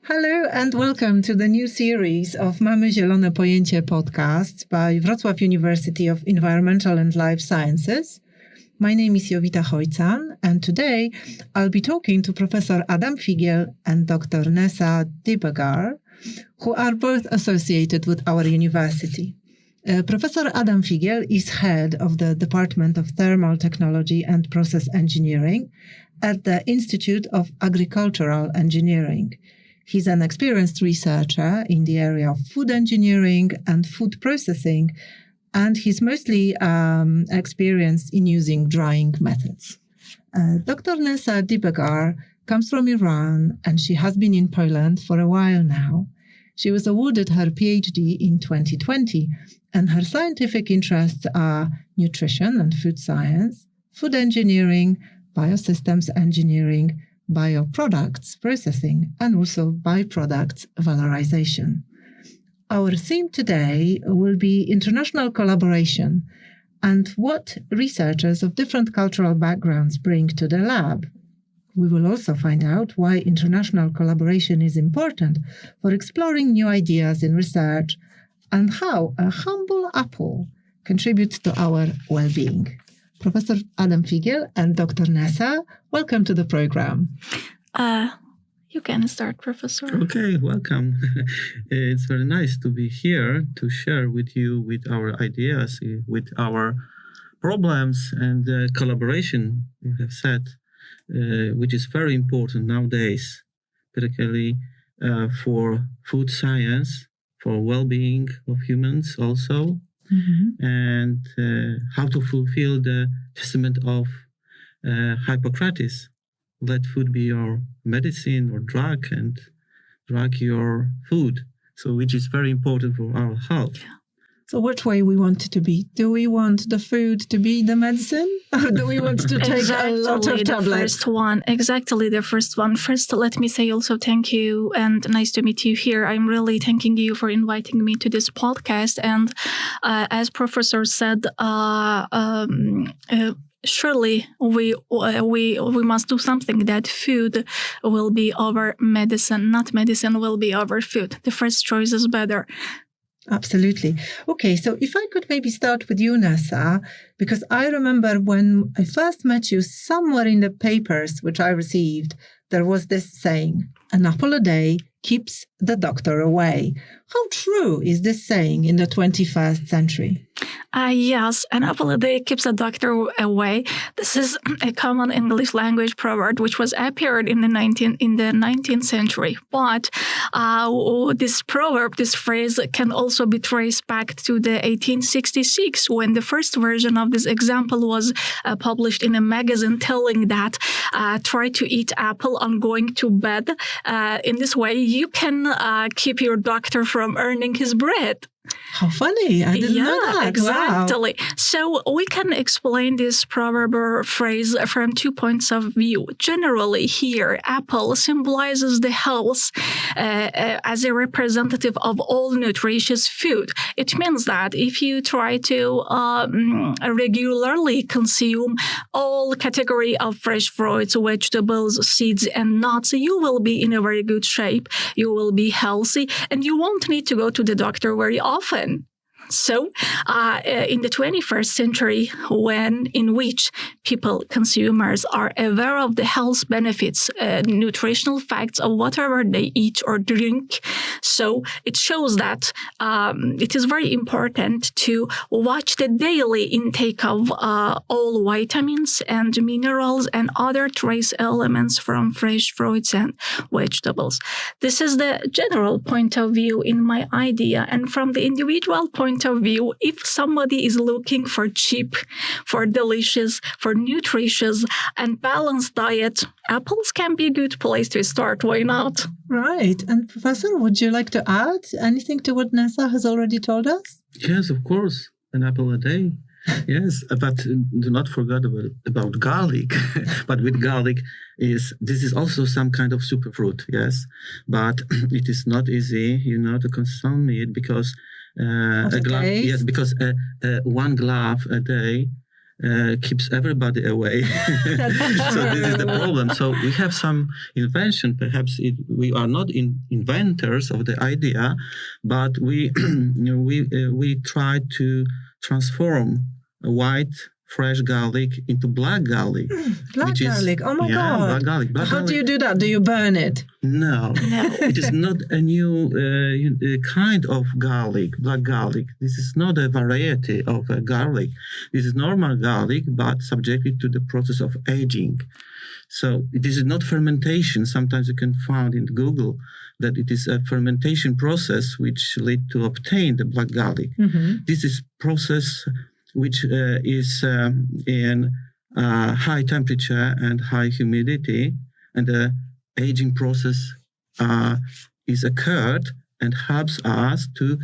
Hello and welcome to the new series of Mamy, zielone, pojęcie podcasts by Wroclaw University of Environmental and Life Sciences. My name is Jowita Chojcan, and today I'll be talking to Professor Adam Figiel and Dr. Nesa Dibagar, who are both associated with our university. Professor Adam Figiel is head of the Department of Thermal Technology and Process Engineering at the Institute of Agricultural Engineering. He's an experienced researcher in the area of food engineering and food processing, and he's mostly experienced in using drying methods. Dr. Nesa Dibagar comes from Iran, and she has been in Poland for a while now. She was awarded her PhD in 2020, and her scientific interests are nutrition and food science, food engineering, biosystems engineering, bioproducts processing, and also byproducts valorization. Our theme today will be international collaboration and what researchers of different cultural backgrounds bring to the lab. We will also find out why international collaboration is important for exploring new ideas in research and how a humble apple contributes to our well-being. Professor Adam Figiel and Dr. Nesa, welcome to the program. You can start, Professor. Okay, welcome. It's very nice to be here to share with you with our ideas, with our problems and collaboration, you have said, which is very important nowadays, particularly for food science, for well-being of humans also. Mm-hmm. And how to fulfill the testament of Hippocrates. Let food be your medicine or drug, and drug your food. So, which is very important for our health. So which way we want it to be? Do we want the food to be the medicine? Or do we want to take a lot of tablets? Exactly the first one. First, let me say also thank you and nice to meet you here. I'm really thanking you for inviting me to this podcast. And as Professor said, surely we must do something that food will be our medicine, not medicine will be our food. The first choice is better. Absolutely. Okay, so if I could maybe start with you, Nesa, because I remember when I first met you somewhere in the papers which I received, there was this saying, an apple a day keeps the doctor away. How true is this saying in the 21st century? Yes, an apple a day keeps the doctor away. This is a common English language proverb which was appeared in the 19th century. But this proverb, this phrase, can also be traced back to the 1866 when the first version of this example was published in a magazine telling that try to eat apple on going to bed. In this way, you can keep your doctor from earning his bread. How funny. I didn't know that. Exactly. Wow. So we can explain this proverb or phrase from 2 points of view. Generally here, apple symbolizes the health as a representative of all nutritious food. It means that if you try to regularly consume all category of fresh fruits, vegetables, seeds, and nuts, you will be in a very good shape. You will be healthy, and you won't need to go to the doctor very often. So, in the 21st century, in which consumers are aware of the health benefits, nutritional facts of whatever they eat or drink, so it shows that it is very important to watch the daily intake of all vitamins and minerals and other trace elements from fresh fruits and vegetables. This is the general point of view in my idea, and from the individual point of view, if somebody is looking for cheap, for delicious, for nutritious and balanced diet, apples can be a good place to start. Why not? Right. And Professor, would you like to add anything to what Nesa has already told us? Yes, of course. An apple a day. Yes, but do not forget about garlic. But with garlic, this is also some kind of superfruit, yes. But it is not easy, to consume it because one glove a day keeps everybody away. So this is the problem. So we have some invention. Perhaps we are not inventors of the idea, but we we try to transform a white fresh garlic into black garlic. Black garlic. Oh my God. Black garlic. How do you do that? Do you burn it? No. It is not a new kind of garlic, black garlic. This is not a variety of garlic. This is normal garlic, but subjected to the process of aging. So this is not fermentation. Sometimes you can find in Google that it is a fermentation process which lead to obtain the black garlic. This is process which is in high temperature and high humidity, and the aging process is occurred and helps us to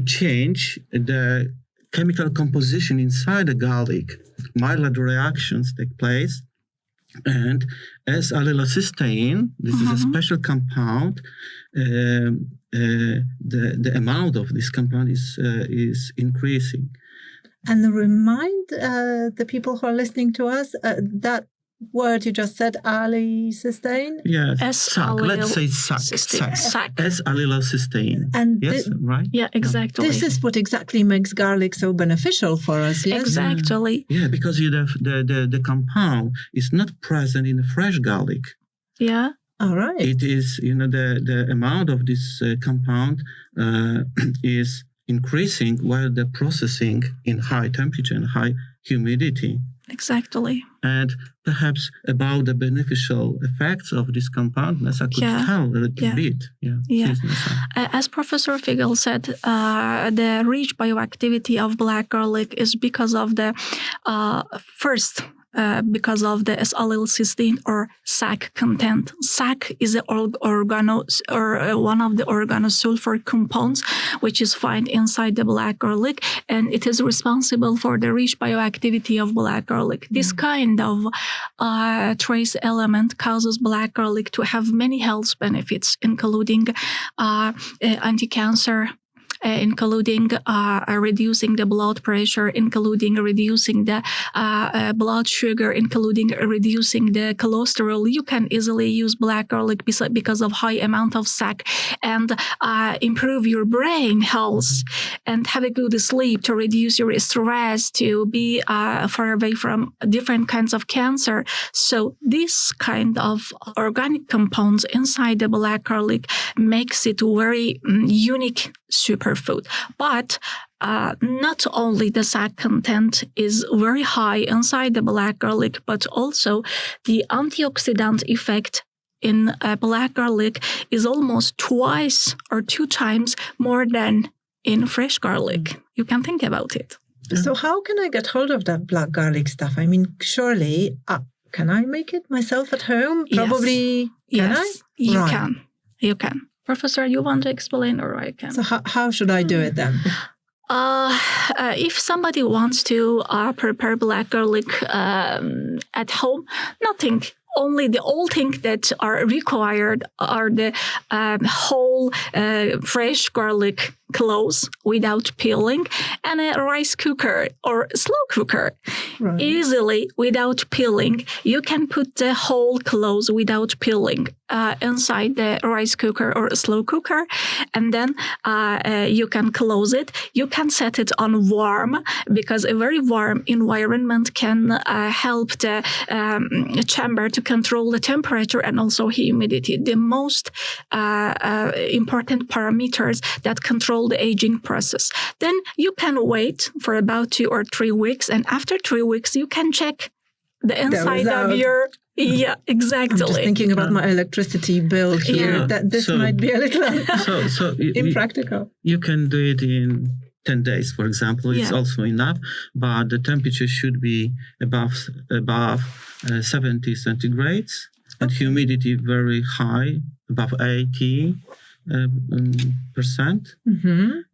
change the chemical composition inside the garlic. Mild reactions take place, and as allylocysteine, this is a special compound. The amount of this compound is increasing. And remind the people who are listening to us that word you just said, allylocysteine? Yes, SAC. Let's say SAC. S-allylocysteine. And yes, right? Yeah, exactly. This is what exactly makes garlic so beneficial for us, yes? Exactly. Yeah, because the compound is not present in the fresh garlic. Yeah. All right. It is, the amount of this compound is increasing while the processing in high temperature and high humidity. Exactly. And perhaps about the beneficial effects of this compound, Nesa could tell a little bit. Yeah. As Professor Figiel said, the rich bioactivity of black garlic is because of the because of the S-allylocysteine or SAC content. SAC is one of the organosulfur compounds which is found inside the black garlic, and it is responsible for the rich bioactivity of black garlic. This kind of trace element causes black garlic to have many health benefits, including anti-cancer, including reducing the blood pressure, including reducing the blood sugar, including reducing the cholesterol. You can easily use black garlic because of high amount of SAC, and improve your brain health and have a good sleep, to reduce your stress, to be far away from different kinds of cancer. So this kind of organic compounds inside the black garlic makes it very unique superfood. But not only the SAC content is very high inside the black garlic, but also the antioxidant effect in black garlic is almost twice or 2 times more than in fresh garlic. You can think about it. So how can I get hold of that black garlic stuff? I mean, surely, can I make it myself at home? Probably, yes. Can I? You Right. can. You can. Professor, you want to explain, or I can? So how should I do it then? If somebody wants to prepare black garlic at home, nothing. Only the all things that are required are the whole fresh garlic cloves without peeling, and a rice cooker or slow cooker. Right. Easily, without peeling, you can put the whole cloves without peeling inside the rice cooker or slow cooker, and then you can close it. You can set it on warm, because a very warm environment can help the chamber to control the temperature and also humidity, the most important parameters that control the aging process. Then you can wait for about 2 or 3 weeks, and after 3 weeks you can check the inside of your... Yeah, exactly. I'm just thinking about my electricity bill here. Yeah. That this might be a little impractical. You can do it in 10 days, for example. It's also enough, but the temperature should be above 70 centigrades, and humidity very high, above 80%.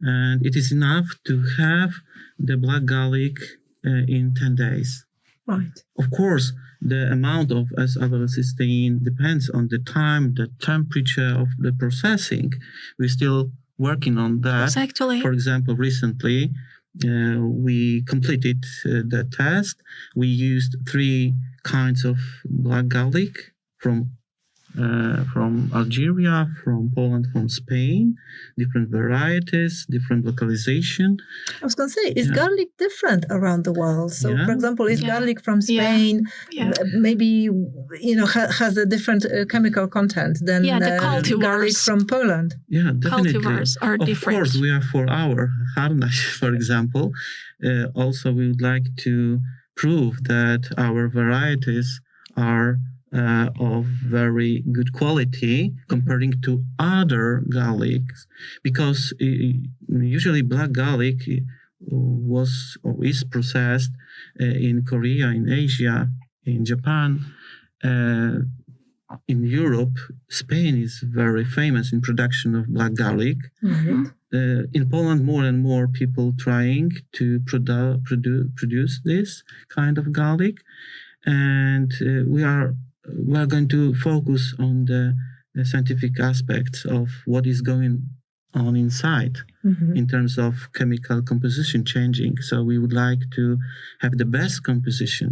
And it is enough to have the black garlic in 10 days. Right. Of course, the amount of S-allylocysteine depends on the time, the temperature of the processing. We're still working on that. Exactly. For example, recently we completed the test. We used 3 kinds of black garlic from Algeria, from Poland, from Spain, different varieties, different localization. I was going to say, is garlic different around the world? So, for example, is garlic from Spain maybe, has a different chemical content than the garlic from Poland? Yeah, definitely. Cultivars are different. Of course, we are for our harnash, for example. Also, we would like to prove that our varieties are of very good quality comparing to other garlics, because usually black garlic was or is processed in Korea, in Asia, in Japan, in Europe. Spain is very famous in production of black garlic. Mm-hmm. In Poland, more and more people trying to produce this kind of garlic, and we are going to focus on the scientific aspects of what is going on inside in terms of chemical composition changing. So we would like to have the best composition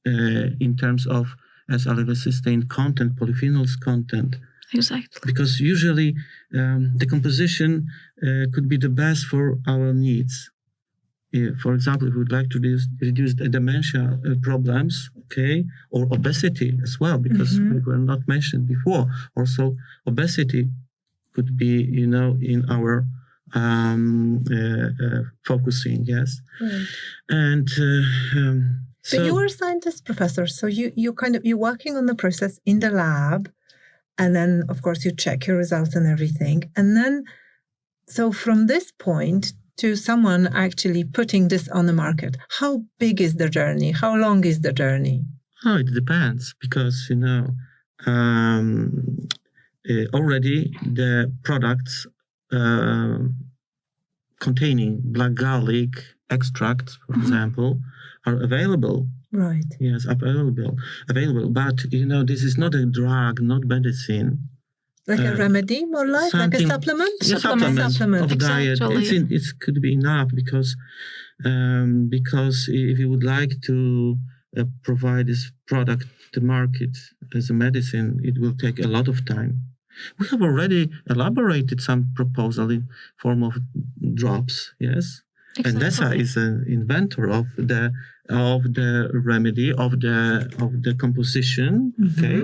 in terms of, as already sustained content, polyphenols content. Exactly. Because usually the composition could be the best for our needs. For example, if we would like to reduce the dementia problems, or obesity as well, because we were not mentioned before. Also, obesity could be, in our focusing, yes. Right. And so you were a scientist, professor. So you're working on the process in the lab, and then of course you check your results and everything, and then so from this point to someone actually putting this on the market, how big is the journey? How long is the journey? Oh, it depends, because already the products containing black garlic extracts, for example, are available. Right. Yes, available. But this is not a drug, not medicine. Like a remedy, more like a supplement? Yeah, supplement of diet. Exactly. It could be enough, because if you would like to provide this product to market as a medicine, it will take a lot of time. We have already elaborated some proposal in form of drops, yes. Exactly. And Nesa is an inventor of the remedy, of the composition. Okay,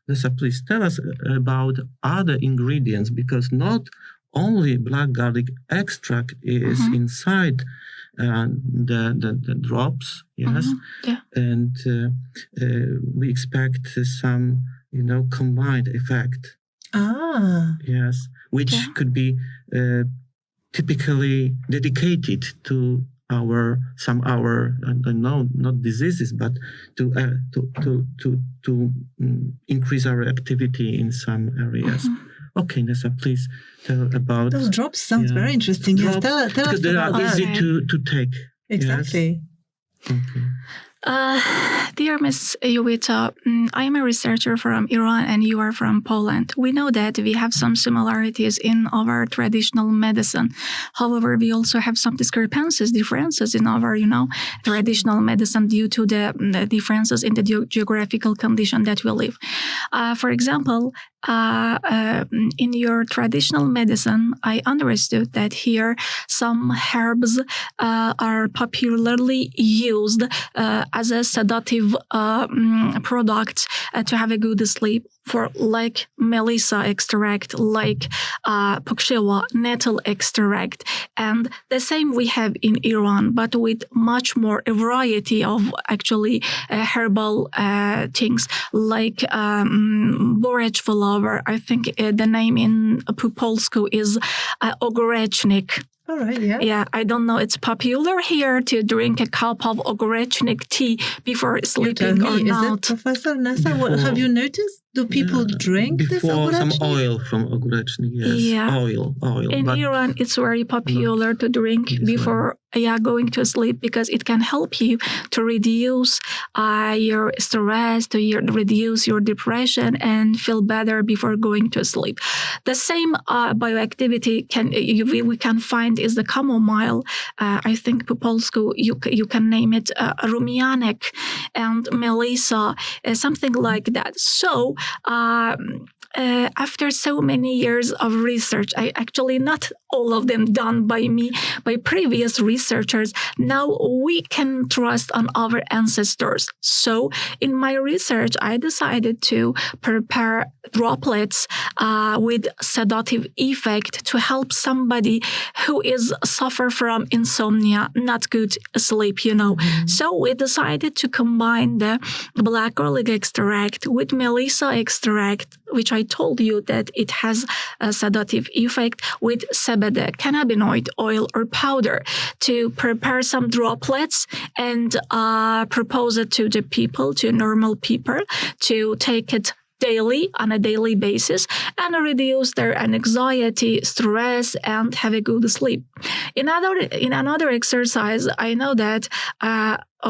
Nesa, please tell us about other ingredients, because not only black garlic extract is inside the drops, yes, and we expect some combined effect. Yes, which could be typically dedicated to our I don't know, not diseases, but to increase our activity in some areas. Okay, Nesa, please tell about those drops. Sounds very interesting. Drops, yes, tell us because they about are that. easy to take. Exactly. Yes. Okay. Dear Miss Jowita, I am a researcher from Iran and you are from Poland. We know that we have some similarities in our traditional medicine. However, we also have some differences in our, traditional medicine due to the differences in the geographical condition that we live. For example, in your traditional medicine, I understood that here some herbs are popularly used as a sedative product to have a good sleep, for like melissa extract, like pukshewa nettle extract, and the same we have in Iran, but with much more a variety of actually herbal things like borage flower. I think the name in Polsku is ogórecznik. All right, yeah. Yeah, I don't know. It's popular here to drink a cup of ogórecznik tea before sleeping or not. Is it, Professor Nesa? What have you noticed? Do people drink this before some ogórecznik? oil from ogórecznik? Yes, Yeah. oil. In but Iran, it's very popular to drink This before going to sleep because it can help you to reduce your stress, reduce your depression, and feel better before going to sleep. The same bioactivity we can find is the chamomile. I think po polsku you can name it rumianek and melissa, something like that. So. After so many years of research, not all of them done by me, by previous researchers, now we can trust on our ancestors. So in my research, I decided to prepare droplets with sedative effect to help somebody who is suffer from insomnia, not good sleep, Mm-hmm. So we decided to combine the black garlic extract with melissa extract, which I told you that it has a sedative effect, with CBD, cannabinoid oil or powder, to prepare some droplets and propose it to the people, to normal people, to take it daily, on a daily basis, and reduce their anxiety, stress, and have a good sleep. In another exercise, I know that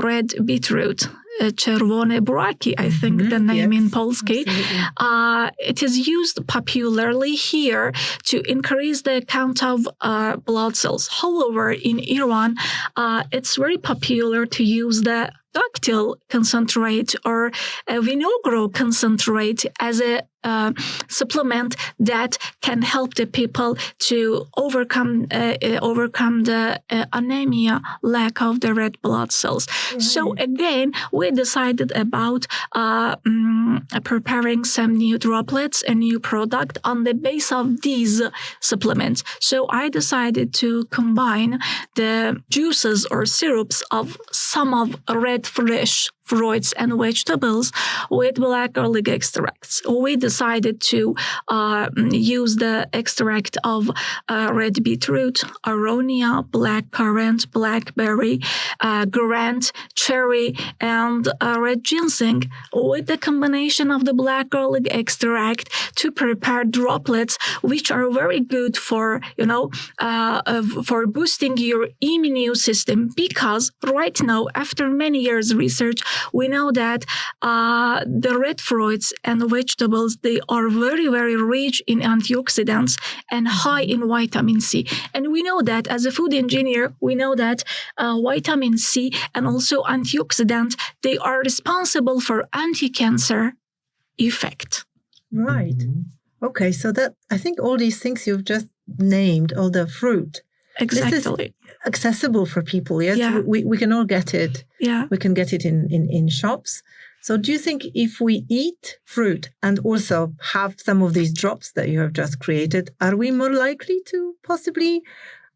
red beetroot, czerwone buraki, I think the name in Polski. It is used popularly here to increase the count of blood cells. However, in Iran, it's very popular to use the dactyl concentrate or vinogro concentrate as a supplement that can help the people to overcome the anemia, lack of the red blood cells. Right. So again, we decided about preparing some new droplets, a new product on the base of these supplements. So I decided to combine the juices or syrups of some of red fresh fruits and vegetables with black garlic extracts. We decided to use the extract of red beetroot, aronia, black currant, blackberry, grant, cherry, and red ginseng with the combination of the black garlic extract to prepare droplets, which are very good for, for boosting your immune system, because right now, after many years research, we know that the red fruits and vegetables, they are very, very rich in antioxidants and high in vitamin C. And we know that as a food engineer, we know that vitamin C and also antioxidants, they are responsible for anti-cancer effect. Right. Okay, so that I think all these things you've just named, all the fruit, exactly, this is accessible for people. Yes, yeah. we can all get it. Yeah, we can get it in shops. So do you think if we eat fruit and also have some of these drops that you have just created, are we more likely to possibly,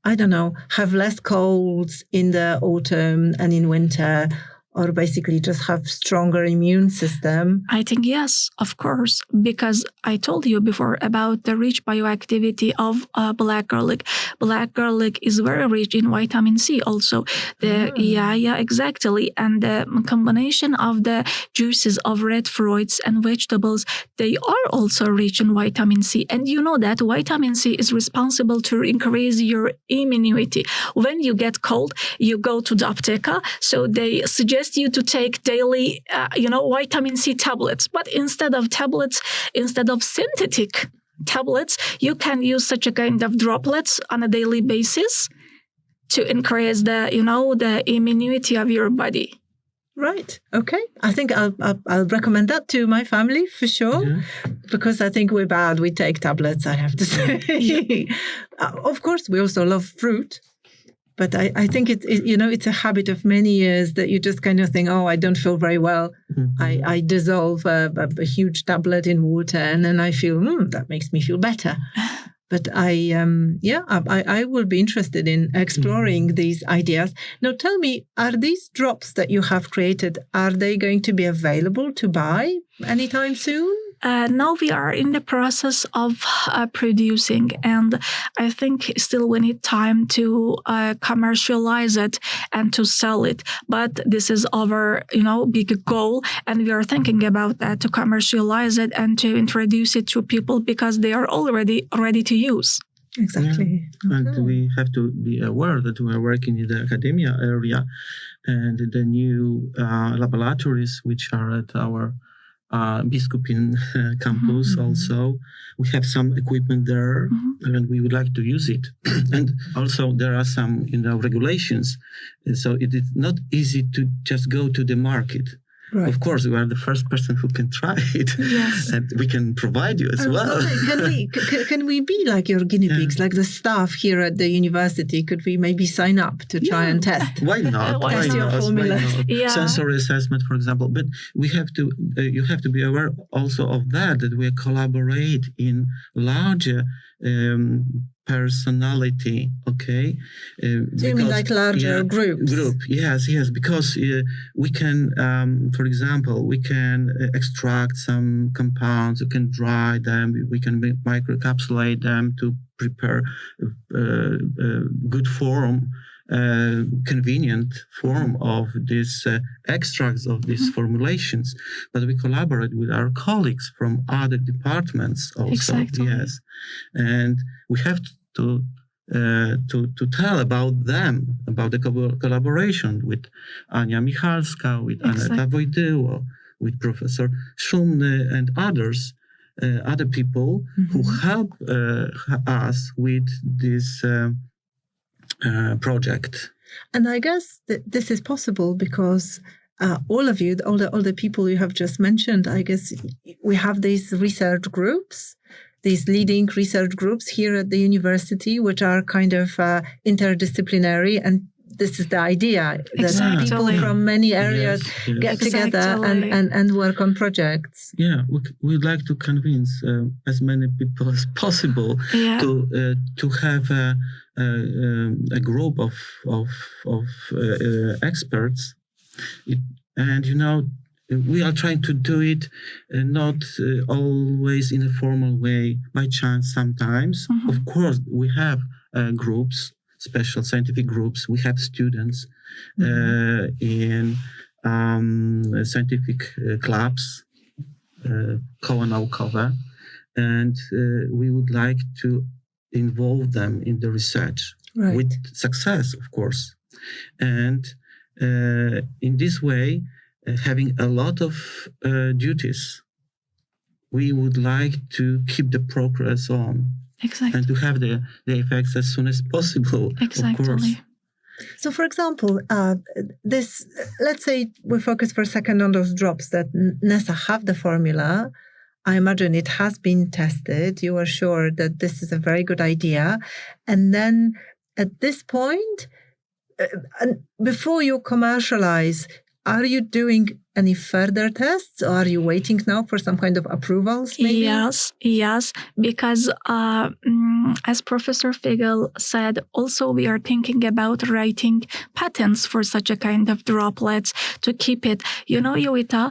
I don't know, have less colds in the autumn and in winter, or basically just have stronger immune system? I think yes, of course, because I told you before about the rich bioactivity of black garlic. Black garlic is very rich in vitamin C also. Yeah, exactly. And the combination of the juices of red fruits and vegetables, they are also rich in vitamin C. And you know that vitamin C is responsible to increase your immunity. When you get cold, you go to the apteka, so they suggest you to take daily, vitamin C tablets. But instead of synthetic tablets, you can use such a kind of droplets on a daily basis to increase the immunity of your body. Right. Okay. I think I'll recommend that to my family for sure, because I think we're bad. We take tablets, I have to say. Of course, we also love fruit. But I think it's a habit of many years that you just kind of think, oh, I don't feel very well. I dissolve a huge tablet in water and then I feel, that makes me feel better. But I will be interested in exploring these ideas. Now, tell me, are these drops that you have created, are they going to be available to buy anytime soon? now we are in the process of producing, and I think still we need time to commercialize it and to sell it. But this is our, big goal, and we are thinking about that, to commercialize it and to introduce it to people because they are already ready to use. Exactly. Yeah. And we have to be aware that we are working in the academia area, and the new laboratories which are at our Biskupin campus also. We have some equipment there, and we would like to use it. And also there are some, regulations. So it is not easy to just go to the market. Right. Of course, we are the first person who can try it, yes. And we can provide you as well. Can we be like your guinea pigs, like the staff here at the university? Could we maybe sign up to try and test? Why not? Test your formula. Yeah. Sensory assessment, for example. But we have to. You have to be aware also of that we collaborate in larger. Personality, okay? So you mean like larger groups? Yes, because we can, for example, we can extract some compounds, we can dry them, we can microencapsulate them to prepare good form, convenient form of these extracts of these formulations. But we collaborate with our colleagues from other departments also. Exactly. Yes, and we have to tell about them, about the collaboration with Ania Michalska, with Aneta Wojtyło, with Professor Szumny and others, other people who help us with this project. And I guess this is possible because all of you, all the people you have just mentioned, I guess we have these research groups, these leading research groups here at the university, which are kind of interdisciplinary. And this is the idea, that people from many areas get together and work on projects. Yeah, we'd like to convince as many people as possible to have a group of experts. We are trying to do it not always in a formal way, by chance sometimes. Of course, we have groups, special scientific groups. We have students in scientific clubs, koła naukowe, and we would like to involve them in the research with success, of course. And in this way, having a lot of duties, we would like to keep the progress on. Exactly. And to have the effects as soon as possible, exactly. Of course. So, for example, let's say we focus for a second on those drops that Nesa have the formula. I imagine it has been tested. You are sure that this is a very good idea. And then at this point, before you commercialize, are you doing any further tests, or are you waiting now for some kind of approvals? Maybe? Yes, because as Professor Figiel said, also we are thinking about writing patents for such a kind of droplets to keep it. Jowita,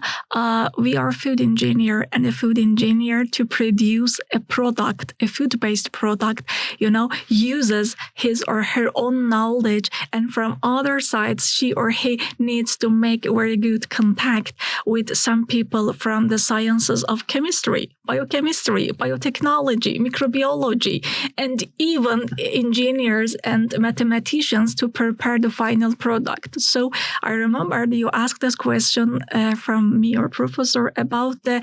we are a food engineer, and a food engineer to produce a product, a food-based product, uses his or her own knowledge, and from other sides, she or he needs to make very good contact with some people from the sciences of chemistry, biochemistry, biotechnology, microbiology, and even engineers and mathematicians to prepare the final product. So I remember you asked this question from me or professor about the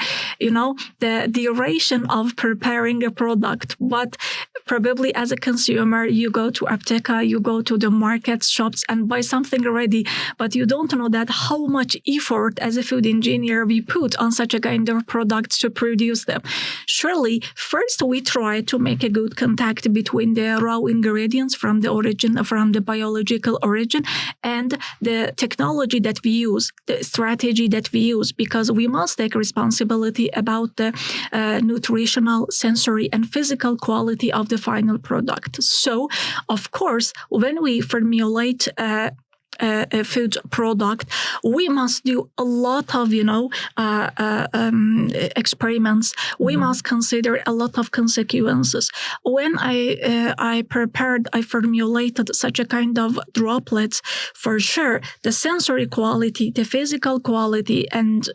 duration of preparing a product. But probably as a consumer, you go to Apteka, you go to the markets, shops, and buy something ready, but you don't know that how much effort as a food engineer we put on such a kind of products to produce them. Surely, first we try to make a good contact between the raw ingredients from the biological origin, and the technology that we use, the strategy that we use, because we must take responsibility about the nutritional, sensory, and physical quality of the final product. So, of course, when we formulate food product, we must do a lot of, experiments. We must consider a lot of consequences. When I formulated such a kind of droplets, for sure, the sensory quality, the physical quality, and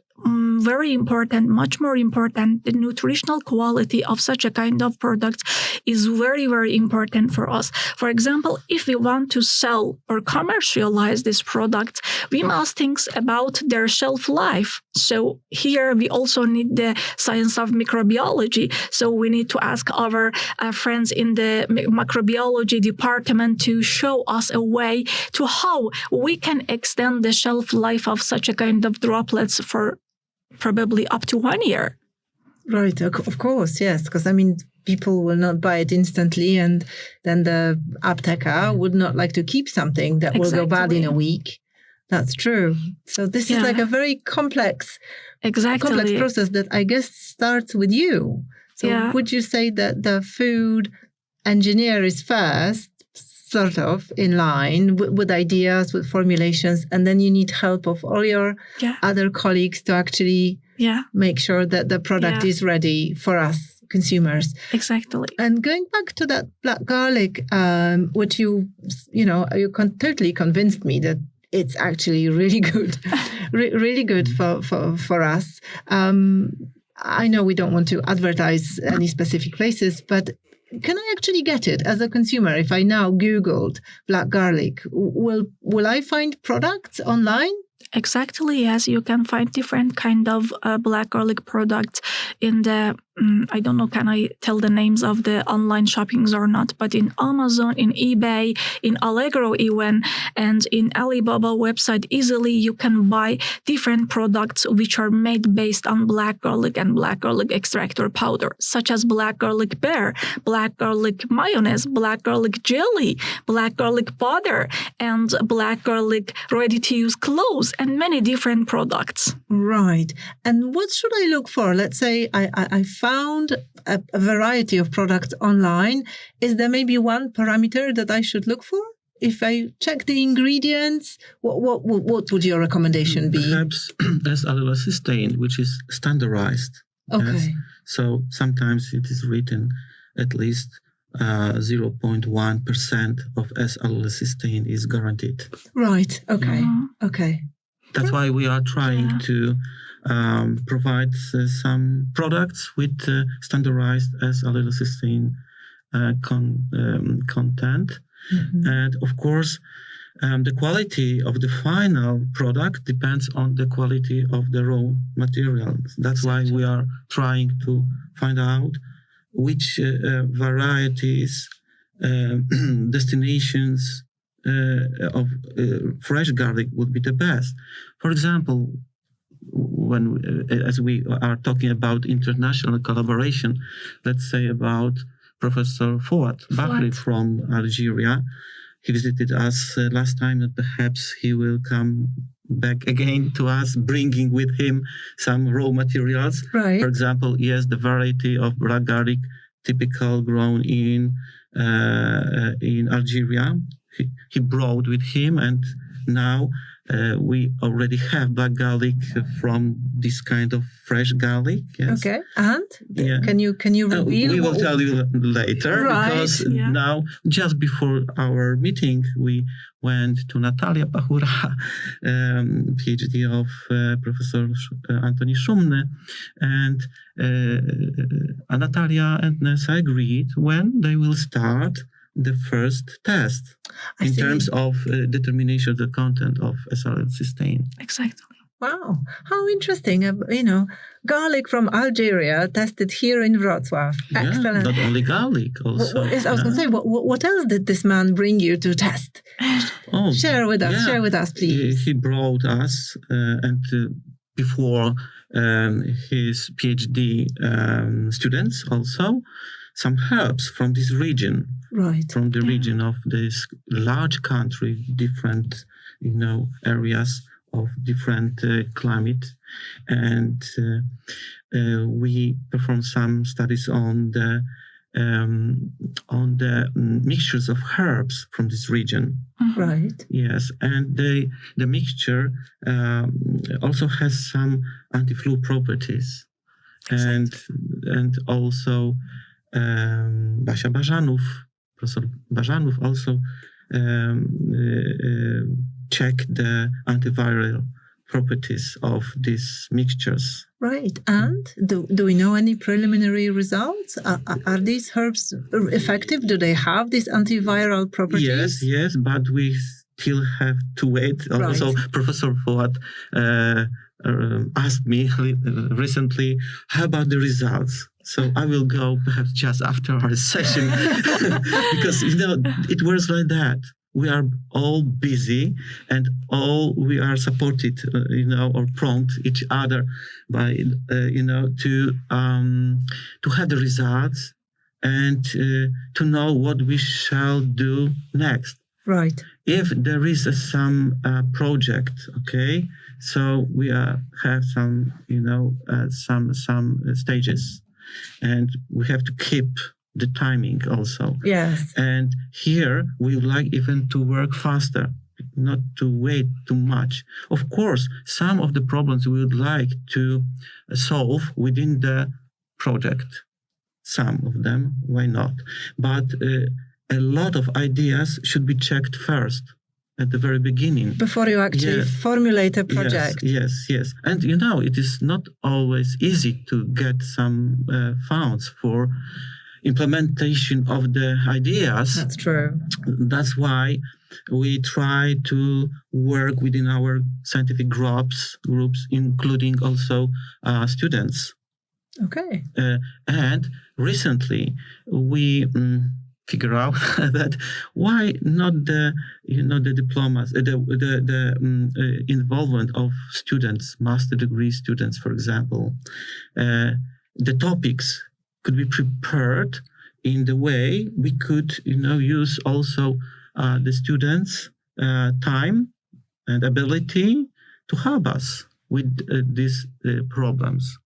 very important, much more important, the nutritional quality of such a kind of product is very, very important for us. For example, if we want to sell or commercialize this product, we must think about their shelf life. So here we also need the science of microbiology. So we need to ask our friends in the microbiology department to show us a way to how we can extend the shelf life of such a kind of droplets for probably up to 1 year. Right, of course, yes, because people will not buy it instantly, and then the apteker would not like to keep something that will go bad in a week. That's true. So this is like a very complex process that I guess starts with you. So would you say that the food engineer is first, sort of in line with ideas, with formulations, and then you need help of all your other colleagues to actually make sure that the product is ready for us consumers. Exactly. And going back to that black garlic, which you totally convinced me that it's actually really good, really good for us. I know we don't want to advertise any specific places, but can I actually get it as a consumer? If I now Googled black garlic, will I find products online? Exactly, yes. You can find different kind of black garlic products in the, I don't know, can I tell the names of the online shoppings or not, but in Amazon, in eBay, in Allegro even, and in Alibaba website, easily you can buy different products which are made based on black garlic and black garlic extract or powder, such as black garlic bear, black garlic mayonnaise, black garlic jelly, black garlic powder, and black garlic ready-to-use cloves, and many different products. Right. And what should I look for? Let's say I found a variety of products online. Is there maybe one parameter that I should look for? If I check the ingredients, what would your recommendation be? Perhaps S-allylocysteine, which is standardized. Okay. Yes? So sometimes it is written at least 0.1% of S-allylocysteine is guaranteed. Right. Okay. Mm-hmm. Okay. That's why we are trying to provide some products with standardized S-allylocysteine content. Mm-hmm. And of course, the quality of the final product depends on the quality of the raw materials. That's why we are trying to find out which varieties, destinations of fresh garlic would be the best. For example, as we are talking about international collaboration, let's say about Professor Fouad Bakri from Algeria. He visited us last time, and perhaps he will come back again to us, bringing with him some raw materials. Right. For example, the variety of black garlic, typical grown in Algeria. He brought with him, and now we already have black garlic from this kind of fresh garlic. Yes. Okay, and can you reveal? We will tell you later, right. Because now, just before our meeting, we went to Natalia Pachura, PhD of Professor Antoni Szumny, and Natalia and Nesa agreed when they will start the first test in terms of determination of the content of S-allylocysteine. Exactly. Wow, how interesting! Garlic from Algeria tested here in Wroclaw. Excellent. Not only garlic, also. I was going to say, what else did this man bring you to test? Share with us. Share with us, please. He brought us, and before his PhD students also, some herbs from this region. Right. From the region of this large country, different, areas of different climate. And we performed some studies on the on the mixtures of herbs from this region. Right. Yes, and the mixture also has some anti-flu properties, and also Professor Bażanów also check the antiviral properties of these mixtures. Right. And do we know any preliminary results? Are these herbs effective? Do they have these antiviral properties? Yes, but we still have to wait. Right. Also, Professor Fuad asked me recently, how about the results? So I will go perhaps just after our session because, it works like that. We are all busy and we are supported, or prompt each other by, to have the results and to know what we shall do next. Right. If there is some project, okay, so we have some, some stages, and we have to keep the timing also. Yes. And here we would like even to work faster, not to wait too much. Of course, some of the problems we would like to solve within the project. Some of them, why not? But a lot of ideas should be checked first at the very beginning. Before you actually formulate a project. Yes. And it is not always easy to get some funds for implementation of the ideas. That's true. That's why we try to work within our scientific groups, including also students. Okay. And recently we figure out that why not the diplomas, the involvement of students, master degree students, for example, the topics could be prepared in the way we could, use also the students' time and ability to help us with these problems.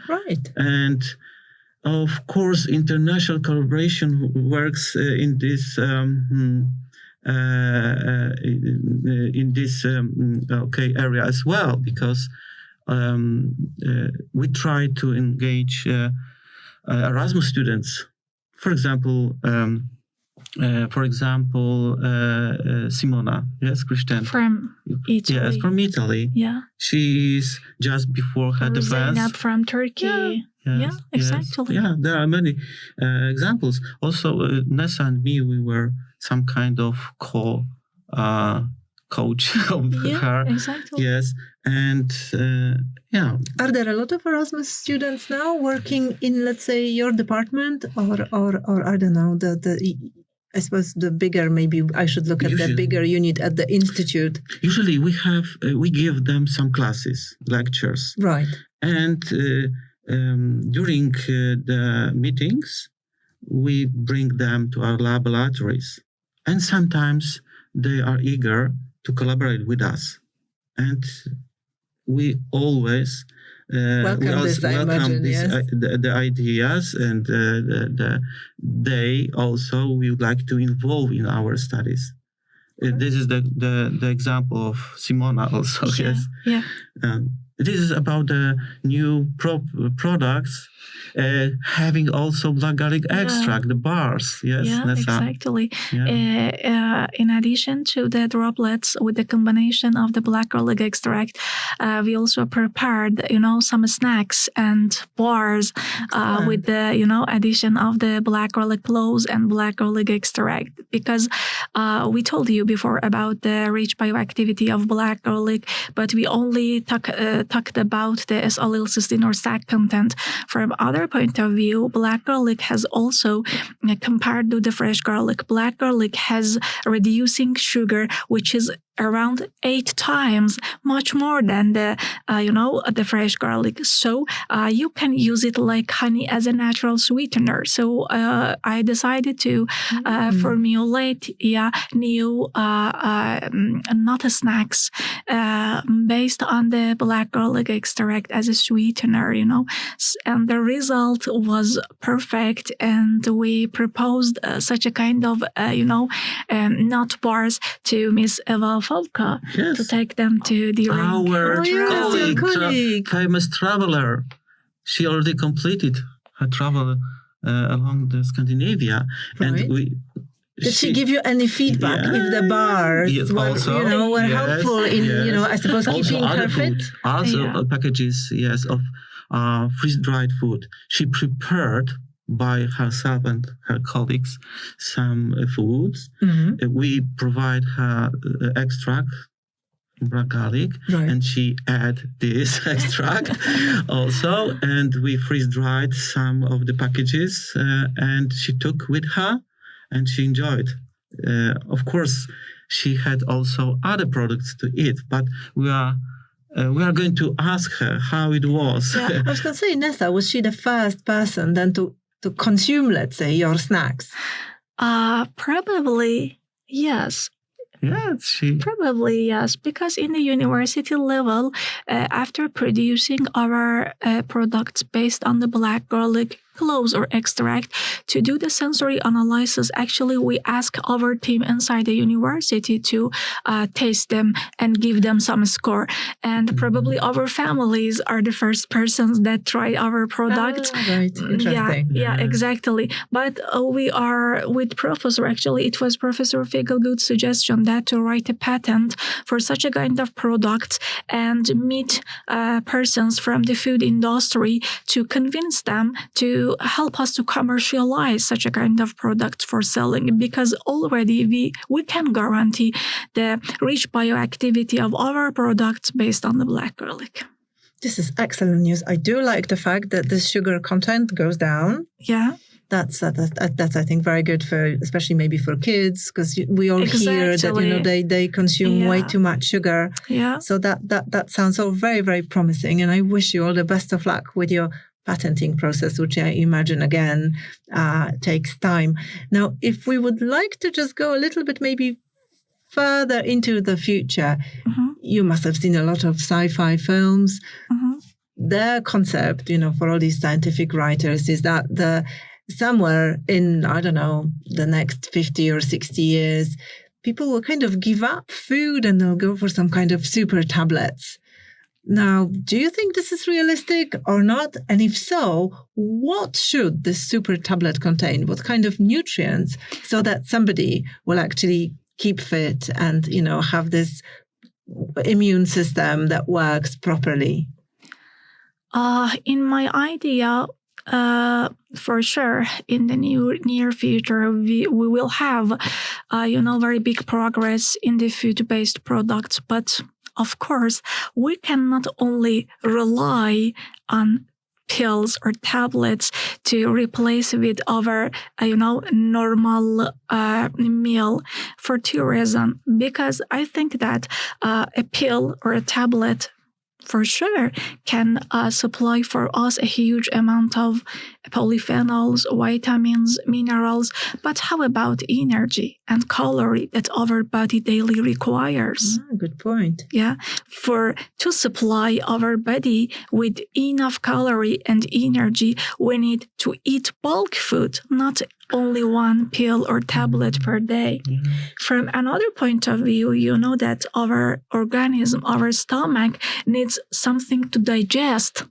Right. And of course, international collaboration works in this area as well, because we try to engage Erasmus students, for example, Simona, yes, Christian, from Italy. Yes, from Italy. Yeah. She's just before her defense. Zainab from Turkey. Yeah, exactly. Yeah, there are many examples. Also, Nesa and me, we were some kind of coach of her. Exactly. Yes, and Are there a lot of Erasmus students now working in, let's say, your department, or I don't know, I suppose the bigger, maybe I should look at the bigger unit at the institute. Usually we give them some classes, lectures. Right. And during the meetings, we bring them to our laboratories. And sometimes they are eager to collaborate with us. And we always welcome the ideas, and they also we would like to involve in our studies. This is the example of Simona also. Yes. Yeah. This is about the new products having also black garlic extract, the bars. Yes, yeah, Nesa. Exactly. Yeah. In addition to the droplets with the combination of the black garlic extract, we also prepared, some snacks and bars with the, addition of the black garlic cloves and black garlic extract. Because we told you before about the rich bioactivity of black garlic, but we only talked about the S-allylcysteine or SAC content. From other point of view, black garlic has also, compared to the fresh garlic, black garlic has reducing sugar, which is around 8 times, much more than the fresh garlic. So you can use it like honey as a natural sweetener. So I decided to formulate new nut snacks based on the black garlic extract as a sweetener, and the result was perfect. And we proposed such a kind of nut bars to Miss Eva Falka to take them to the our colleague. Famous traveler. She already completed her travel along the Scandinavia, Right. and Did she give you any feedback if the bars were helpful in, I suppose, keeping her fit? Also packages, of freeze-dried food. She prepared by herself and her colleagues some foods. Mm-hmm. We provide her extract, black garlic, Right. and she add this extract also, and we freeze-dried some of the packages, and she took with her, and she enjoyed. Of course, she had also other products to eat, but we are going to ask her how it was. Yeah, I was going to say, Nesa, was she the first person then to consume, let's say, your snacks? Probably yes. Probably yes, because in the university level, after producing our products based on the black garlic cloves or extract, to do the sensory analysis, actually we ask our team inside the university to taste them and give them some score. And probably our families are the first persons that try our products. Right, interesting. Yeah, exactly. But we are with Professor, actually, it was Professor Figiel good suggestion that to write a patent for such a kind of product and meet persons from the food industry to convince them to help us to commercialize such a kind of product for selling, because already we can guarantee the rich bioactivity of our products based on the black garlic. This is excellent news. I do like the fact that the sugar content goes down. Yeah. That's I think very good for, especially maybe for kids, because we all hear that they consume way too much sugar. Yeah. So that sounds all very, very promising, and I wish you all the best of luck with your patenting process, which I imagine again takes time. Now, if we would like to just go a little bit maybe further into the future, you must have seen a lot of sci-fi films. Their concept, for all these scientific writers is that somewhere in, I don't know, the next 50 or 60 years, people will kind of give up food and they'll go for some kind of super tablets. Now, do you think this is realistic or not? And if so, what should this super tablet contain? What kind of nutrients, so that somebody will actually keep fit and, have this immune system that works properly? In my idea, for sure, in the near future, we will have, very big progress in the food-based products. But of course, we cannot only rely on pills or tablets to replace with our, normal meal for two reasons. Because I think that a pill or a tablet for sure can supply for us a huge amount of polyphenols, vitamins, minerals. But how about energy and calorie that our body daily requires? Good point. Yeah, to supply our body with enough calorie and energy, we need to eat bulk food, not only one pill or tablet per day. From another point of view, that our organism, our stomach, needs something to digest.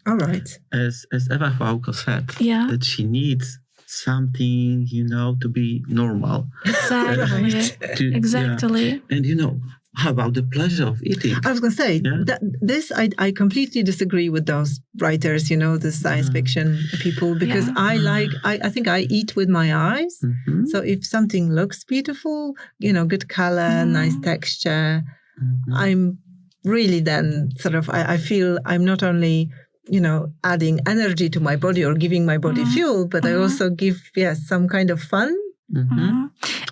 All right. As Eva Falka said, that she needs something, to be normal. Exactly. Exactly. Yeah. And, how about the pleasure of eating? I was going to say, that I completely disagree with those writers, the science fiction people, because I think I eat with my eyes. So if something looks beautiful, good color, nice texture, I'm really then sort of, I feel I'm not only, adding energy to my body or giving my body fuel, but I also give, some kind of fun.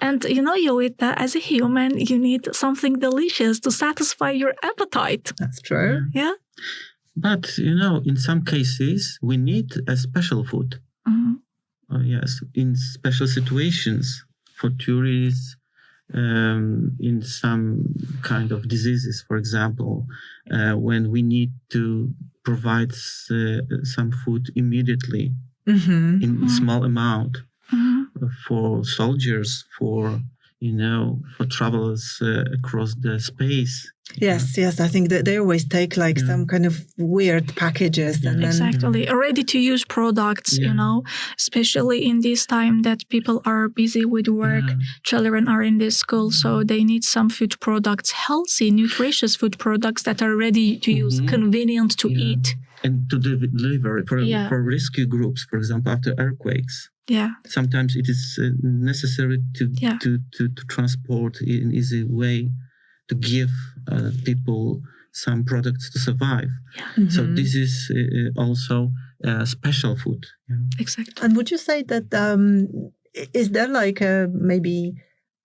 And Jowita, as a human, you need something delicious to satisfy your appetite. That's true. Yeah. But, in some cases, we need a special food. Yes, in special situations for tourists, in some kind of diseases, for example, when we need to provide some food immediately in small amount for soldiers, for travelers across the space. Yes. I think that they always take some kind of weird packages. And Exactly. Ready-to-use products, especially in this time that people are busy with work, children are in the school, so they need some food products, healthy, nutritious food products that are ready to use, convenient to eat. And to deliver for rescue groups, for example, after earthquakes. Yeah. Sometimes it is necessary to transport in easy way, to give people some products to survive. Yeah. So this is also special food. Yeah. Exactly. And would you say that is there maybe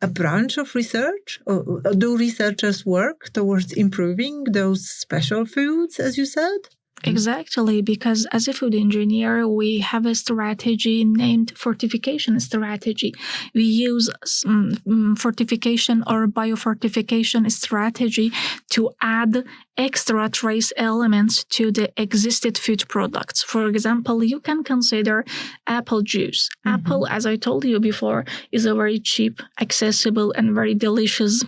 a branch of research, or do researchers work towards improving those special foods, as you said? Exactly, because as a food engineer, we have a strategy named fortification strategy. We use fortification or biofortification strategy to add extra trace elements to the existed food products. For example, you can consider apple juice. Apple, as I told you before, is a very cheap, accessible, and very delicious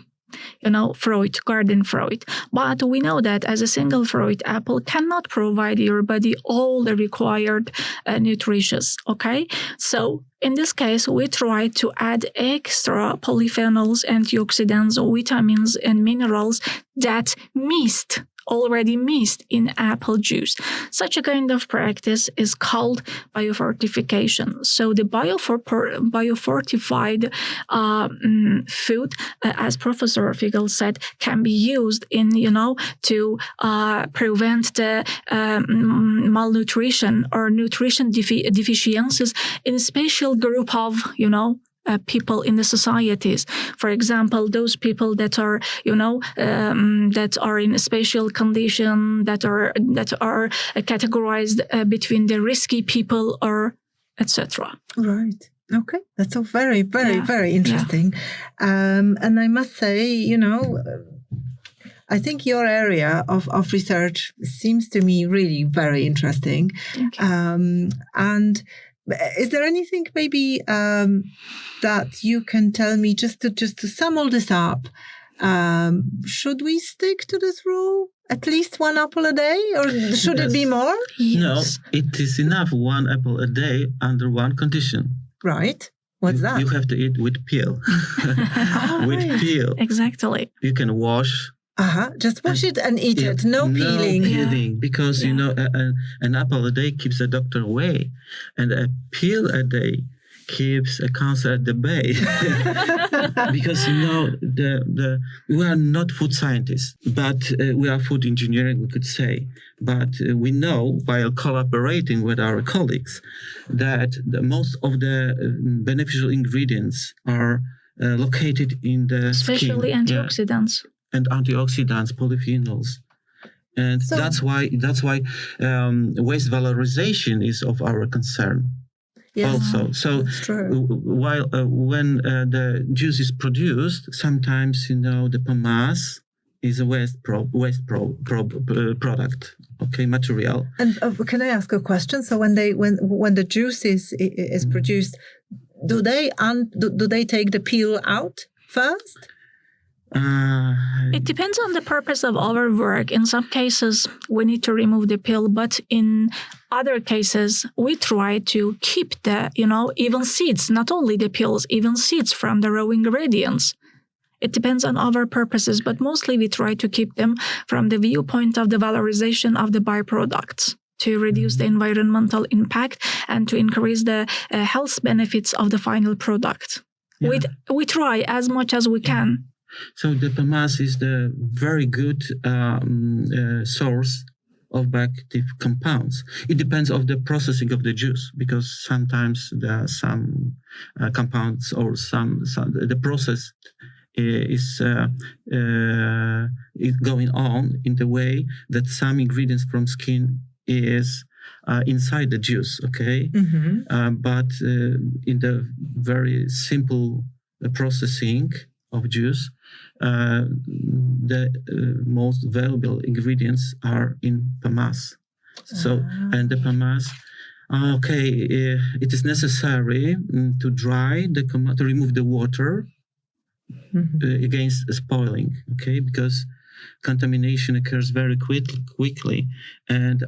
fruit, garden fruit. But we know that as a single fruit, apple cannot provide your body all the required nutritions, okay? So in this case, we try to add extra polyphenols, antioxidants, vitamins, and minerals that already missed in apple juice. Such a kind of practice is called biofortification. So the biofortified food, as Professor Figiel said, can be used in, to prevent the malnutrition or nutrition deficiencies in a special group of, people in the societies. For example, those people that are, that are in a special condition, that are categorized between the risky people or etc. Right. Okay. That's all very, very, very interesting. Yeah. And I must say, I think your area of research seems to me really very interesting. And is there anything maybe that you can tell me just to sum all this up? Should we stick to this rule? At least one apple a day, or should it be more? Yes. No, it is enough one apple a day under one condition. Right. What's that? You have to eat with peel. With peel. Exactly. You can wash. Just wash it and eat it. No peeling. No peeling, because an apple a day keeps the doctor away, and a peel a day keeps a cancer at the bay. Because we are not food scientists, but we are food engineering, we could say. But we know, while collaborating with our colleagues, that most of the beneficial ingredients are located in the especially skin. Antioxidants. And antioxidants, polyphenols, and that's why waste valorization is of our concern. Yes, also, so while when the juice is produced, sometimes the pomace is a waste product, material. And can I ask a question? So when the juice is produced, do they take the peel out first? It depends on the purpose of our work. In some cases, we need to remove the peel, but in other cases, we try to keep the, even seeds, not only the peels, even seeds from the raw ingredients. It depends on our purposes, but mostly we try to keep them from the viewpoint of the valorization of the byproducts to reduce the environmental impact and to increase the health benefits of the final product. Yeah. We try as much as we can. So the pomace is the very good source of bioactive compounds. It depends on the processing of the juice, because sometimes there are some compounds or the process is going on in the way that some ingredients from skin is inside the juice, okay? But in the very simple processing of juice, the most valuable ingredients are in pomace. So, and the pomace, it is necessary to dry to remove the water against spoiling, okay? Because contamination occurs very quickly, and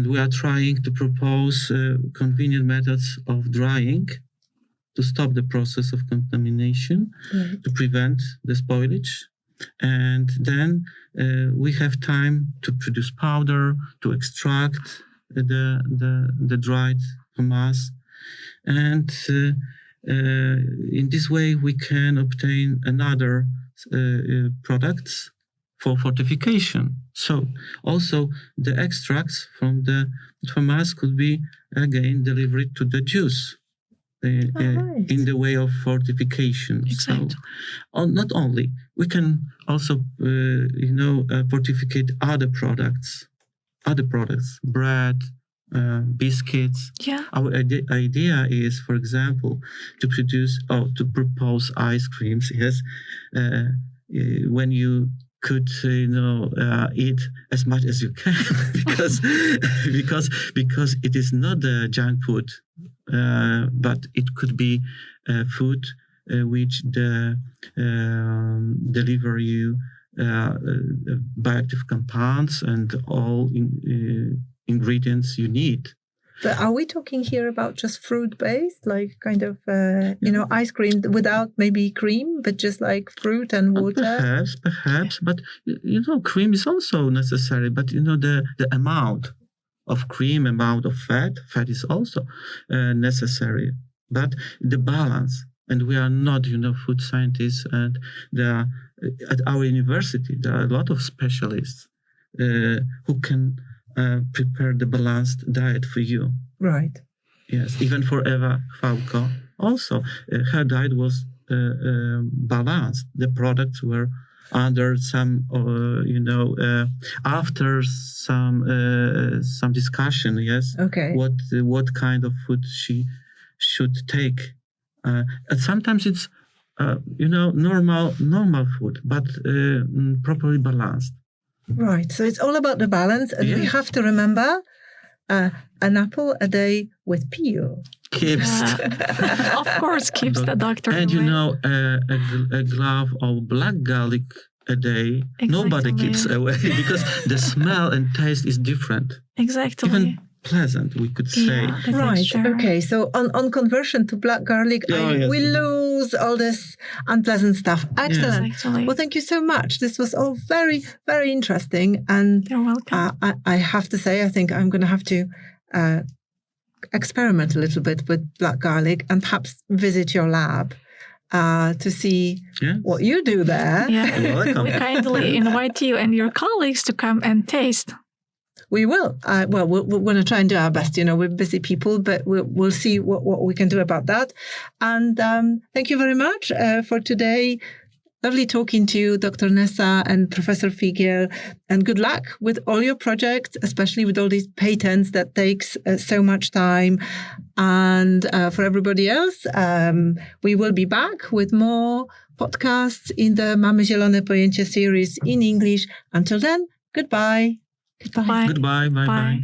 we are trying to propose convenient methods of drying to stop the process of contamination, to prevent the spoilage. And then we have time to produce powder, to extract the dried pomace. And in this way, we can obtain another products for fortification. So also the extracts from the pomace could be again delivered to the juice. In the way of fortification. Exactly. So, not only, we can also, fortificate other products, bread, biscuits. Yeah. Our idea is, for example, to propose ice creams. Yes, when you could eat as much as you can because it is not a junk food, but it could be food which deliver you bioactive compounds and all ingredients you need. But are we talking here about just fruit-based, like kind of, ice cream without maybe cream, but just like fruit and water? Perhaps. But, cream is also necessary. But, the amount of cream, amount of fat is also necessary. But the balance, and we are not, food scientists, and at our university, there are a lot of specialists who can prepare the balanced diet for you. Right. Yes, even for Eva Falco. Also, her diet was balanced. The products were under some, after some discussion. Yes. Okay. What kind of food she should take? And sometimes it's normal food, but properly balanced. Right. So it's all about the balance, and we have to remember an apple a day with peel. Keeps. Of course, keeps the doctor and away. A glove of black garlic a day, nobody keeps away because the smell and taste is different. Exactly. Even pleasant, we could say. Yeah, right. texture. Okay. So on conversion to black garlic, we lose all this unpleasant stuff. Excellent. Yes, actually. Well, thank you so much. This was all very, very interesting. And You're welcome. I have to say, I think I'm going to have to experiment a little bit with black garlic and perhaps visit your lab to see what you do there. Yeah. We kindly invite you and your colleagues to come and taste. We will. We're going to try and do our best. We're busy people, but we'll see what we can do about that. And thank you very much for today. Lovely talking to you, Dr. Nesa and Professor Figiel. And good luck with all your projects, especially with all these patents that takes so much time. And for everybody else, we will be back with more podcasts in the Mamy, zielone, pojęcie series in English. Until then, goodbye. Bye. Goodbye. Bye.